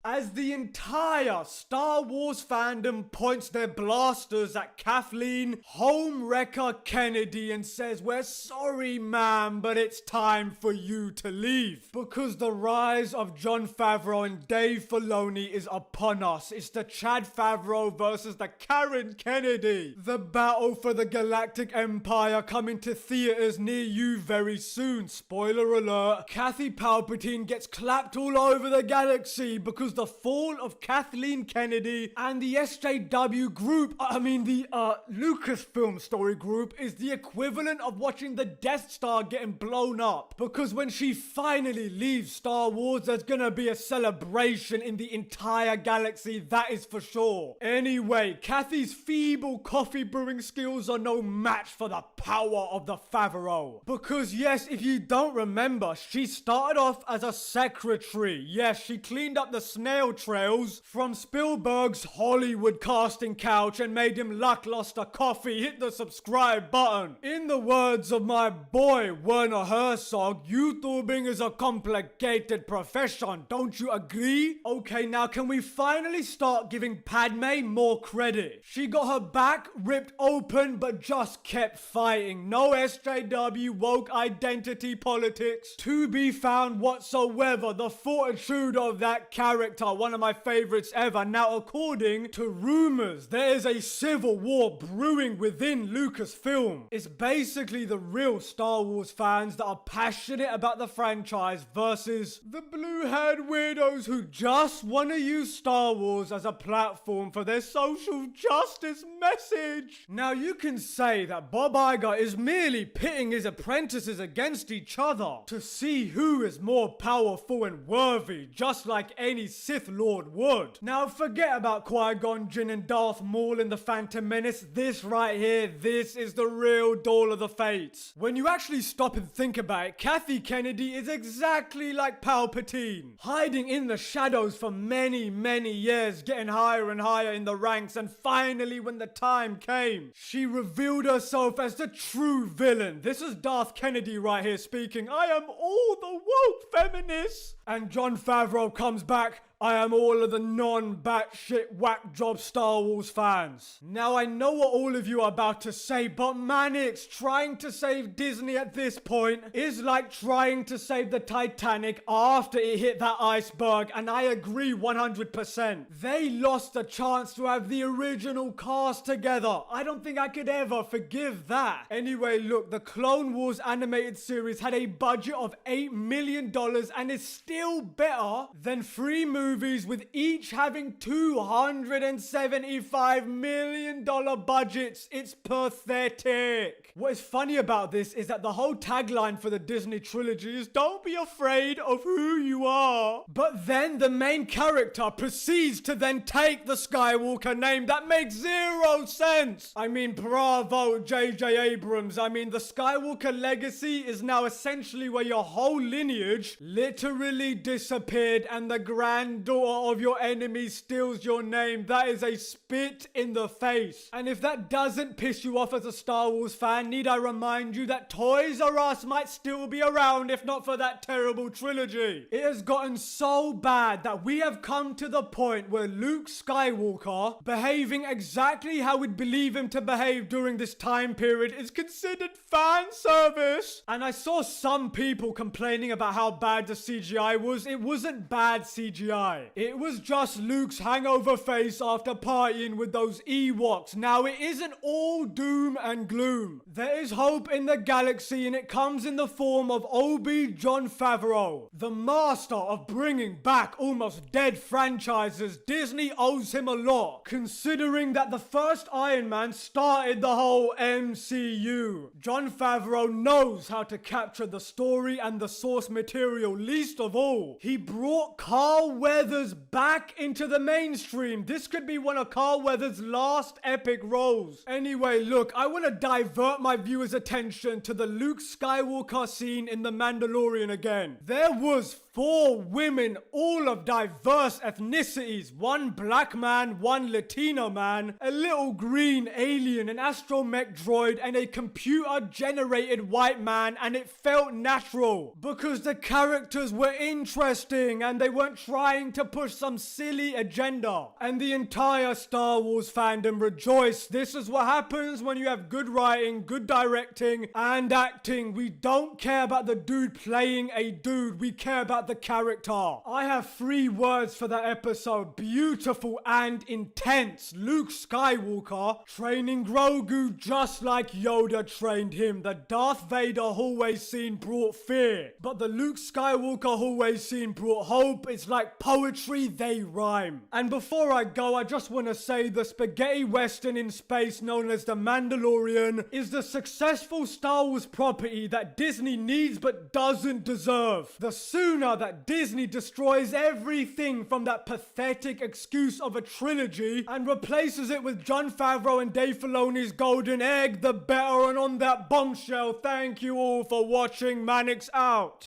as the entire Star Wars fandom points their blasters at Kathleen Homewrecker Kennedy and says, "We're sorry, ma'am, but it's time for you to leave." Because the rise of Jon Favreau and Dave Filoni is upon us. It's the Chad Favreau versus the Karen Kennedy. The battle for the Galactic Empire coming to theaters near you very soon. Spoiler alert. Kathy Palpatine gets clapped all over the galaxy because the fall of Kathleen Kennedy and the SJW group, the Lucasfilm story group, is the equivalent of watching the Death Star getting blown up. Because when she finally leaves Star Wars, there's gonna be a celebration in the entire galaxy, that is for sure. Anyway, Kathy's feeble coffee brewing skills are no match for the power of the Favreau. Because yes, if you don't remember, she started off as a secretary. Yes, she cleaned up the snail trails from Spielberg's Hollywood casting couch and made him lackluster coffee. Hit the subscribe button. In the words of my boy Werner Herzog, YouTubing is a complicated profession. Don't you agree? Okay, now can we finally start giving Padme more credit? She got her back ripped open but just kept fighting. No SJW woke identity politics to be found whatsoever. The fortitude of that character, one of my favorites ever. Now, according to rumors, there is a civil war brewing within Lucasfilm. It's basically the real Star Wars fans that are passionate about the franchise versus the blue-haired weirdos who just want to use Star Wars as a platform for their social justice message. Now, you can say that Bob Iger is merely pitting his apprentices against each other to see who is more powerful and worthy, just like any Sith Lord would. Now, forget about Qui-Gon Jinn and Darth Maul in The Phantom Menace. This right here, this is the real Duel of the Fates. When you actually stop and think about it, Kathy Kennedy is exactly like Palpatine, hiding in the shadows for many, many years, getting higher and higher in the ranks, and finally, when the time came, she revealed herself as the true villain. This is Darth Kennedy right here speaking. "I am all the woke feminists." And Jon Favreau comes back, "I am all of the non-batshit whack job Star Wars fans." Now, I know what all of you are about to say, but Mannix, trying to save Disney at this point is like trying to save the Titanic after it hit that iceberg, and I agree 100%. They lost the chance to have the original cast together. I don't think I could ever forgive that. Anyway, look, the Clone Wars animated series had a budget of $8 million and is still better than 3 movies with each having $275 million budgets. It's pathetic. What is funny about this is that the whole tagline for the Disney trilogy is "Don't be afraid of who you are." But then the main character proceeds to then take the Skywalker name. That makes zero sense. I mean, bravo, J.J. Abrams. I mean, the Skywalker legacy is now essentially where your whole lineage literally disappeared and the granddaughter of your enemy steals your name. That is a spit in the face. And if that doesn't piss you off as a Star Wars fan, need I remind you that Toys R Us might still be around if not for that terrible trilogy. It has gotten so bad that we have come to the point where Luke Skywalker, behaving exactly how we'd believe him to behave during this time period, is considered fan service. And I saw some people complaining about how bad the CGI was. It wasn't bad CGI. It was just Luke's hangover face after partying with those Ewoks. Now, it isn't all doom and gloom. There is hope in the galaxy, and it comes in the form of Obi Jon Favreau, the master of bringing back almost dead franchises. Disney owes him a lot, considering that the first Iron Man started the whole MCU. Jon Favreau knows how to capture the story and the source material. Least of all, he brought Carl Weathers back into the mainstream. This could be one of Carl Weathers' last epic roles. Anyway, look, I want to divert my viewers' attention to the Luke Skywalker scene in The Mandalorian again. There was 4 women, all of diverse ethnicities, 1 black man, 1 Latino man, a little green alien, an astromech droid, and a computer-generated white man, and it felt natural because the characters were interesting and they weren't trying to push some silly agenda. And the entire Star Wars fandom rejoiced. This is what happens when you have good writing, good directing, and acting. We don't care about the dude playing a dude. We care about the character. I have 3 words for that episode. Beautiful and intense. Luke Skywalker training Grogu just like Yoda trained him. The Darth Vader hallway scene brought fear, but the Luke Skywalker hallway scene brought hope. It's like poetry, they rhyme. And before I go, I just want to say the spaghetti western in space known as The Mandalorian is the successful Star Wars property that Disney needs but doesn't deserve. The sooner that Disney destroys everything from that pathetic excuse of a trilogy and replaces it with Jon Favreau and Dave Filoni's golden egg, the better. And on that bombshell, thank you all for watching. Mannix out.